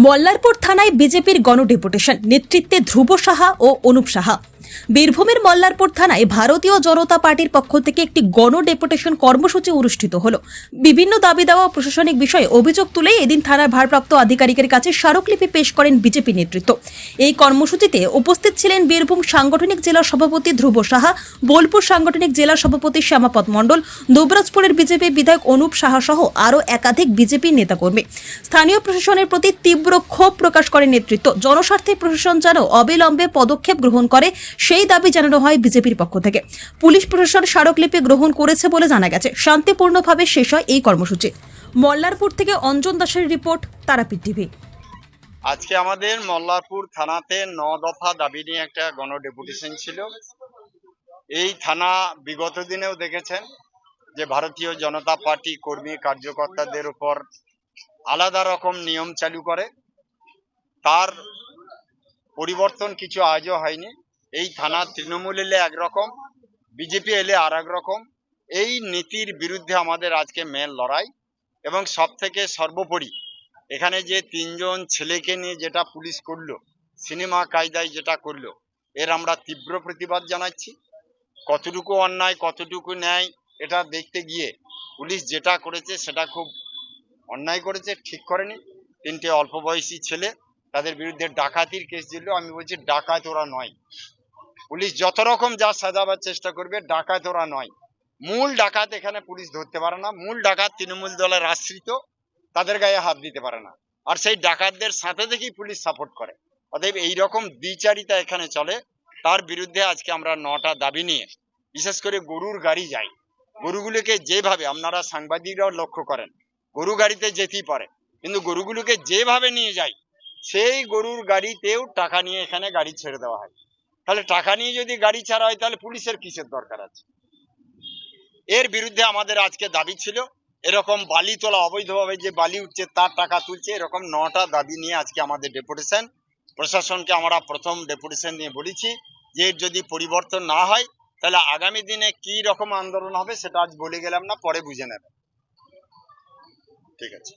মল্লারপুর থানায় বিজেপির গণডেপুটেশন, নেতৃত্বে ধ্রুব সাহা ও অনুপ সাহা। বীরভূমের মল্লারপুর থানায় ভারতীয় জনতা পার্টির পক্ষ থেকে একটি গণডেপুটেশন কর্মসূচি অনুষ্ঠিত হলো। বিভিন্ন দাবি দেওয়া ও প্রশাসনিক বিষয়ে অভিযোগ তুলে এদিন থানার ভারপ্রাপ্ত আধিকারিকের কাছে স্মারকলিপি পেশ করেন বিজেপি নেতৃত্ব। এই কর্মসূচিতে উপস্থিত ছিলেন বীরভূম সাংগঠনিক জেলা সভাপতি ধ্রুব সাহা, বোলপুর সাংগঠনিক জেলা সভাপতি শ্যামাপদ মণ্ডল, দুবরাজপুরের বিজেপি বিধায়ক অনুপ সাহা সহ আরও একাধিক বিজেপি নেতাকর্মী। স্থানীয় প্রশাসনের প্রতি তীব্র ক্ষোভ প্রকাশ করে নেতৃত্ব। জনস্বার্থে প্রশাসন যেন অবিলম্বে পদক্ষেপ গ্রহণ করে সেই দাবি জানানো হয় বিজেপির পক্ষ থেকে। পুলিশ প্রশাসন স্মারকলিপি গ্রহণ করেছে বলে জানা গেছে। শান্তিপূর্ণভাবে শেষ হয় এই কর্মসূচি। মল্লারপুর থেকে অঞ্জন দাসের রিপোর্ট, তারাপীঠ টিভি। আজকে আমাদের মল্লারপুর থানাতে 9 দফা দাবি নিয়ে একটা গণডেপুটেশন ছিল। এই থানা বিগত দিনেও দেখেছেন যে ভারতীয় জনতা পার্টি কর্মী কার্যকর্তাদের উপর আলাদা রকম নিয়ম চালু করে, তার পরিবর্তন কিছু আজও হয়নি। এই থানা তৃণমূল এলে একরকম, বিজেপি এলে আর এক রকম। এই নীতির বিরুদ্ধে আমাদের আজকে মেন লড়াই। এবং সব থেকে সর্বোপরি এখানে যে 3 জন ছেলেকে নিয়ে যেটা পুলিশ করলো, সিনেমা কায়দায় যেটা করলো, এর আমরা তীব্র প্রতিবাদ জানাচ্ছি। কতটুকু অন্যায় কতটুকু ন্যায় এটা দেখতে গিয়ে পুলিশ যেটা করেছে সেটা খুব অন্যায় করেছে, ঠিক করেনি। 3টে অল্প বয়সী ছেলে, তাদের বিরুদ্ধে ডাকাতির কেস দিল। আমি বলছি ডাকাত ওরা নয়। পুলিশ যত রকম যা সাজাবার চেষ্টা করবে, ডাকাত ওরা নয়। মূল ডাকাত এখানে পুলিশ ধরতে পারে না। মূল ডাকাত তৃণমূল দলের আশ্রিত, তাদের গায়ে হাত দিতে পারে না। আর সেই ডাকাতদের সাথে দেখি পুলিশ সাপোর্ট করে। অতএব এইরকম দ্বিচারিতা এখানে চলে, তার বিরুদ্ধে আজকে আমরা 9টা দাবি নিয়ে, বিশেষ করে গরুর গাড়ি যায়, গরুগুলোকে যেভাবে আপনারা সাংবাদিকরাও লক্ষ্য করেন, গরু গাড়িতে যেতেই পারে, কিন্তু গরুগুলোকে যেভাবে নিয়ে যায় সেই গরুর গাড়িতেও টাকা নিয়ে এখানে গাড়ি ছেড়ে দেওয়া হয়। তাহলে টাকা নিয়ে যদি গাড়ি ছাড়া হয় তাহলে পুলিশের কিসের দরকার আছে? এর বিরুদ্ধে আমাদের আজকে দাবি ছিল। এরকম বালি তোলা, অবৈধভাবে যে বালি উঠছে তার টাকা তুলছে, এরকম 9টা দাবি নিয়ে আজকে আমাদের ডেপুটেশন। প্রশাসনকে আমরা প্রথম ডেপুটেশন নিয়ে বলেছি যে এর যদি পরিবর্তন না হয় তাহলে আগামী দিনে কি রকম আন্দোলন হবে সেটা আজ বলে গেলাম না, পরে বুঝে নেবে। ঠিক আছে।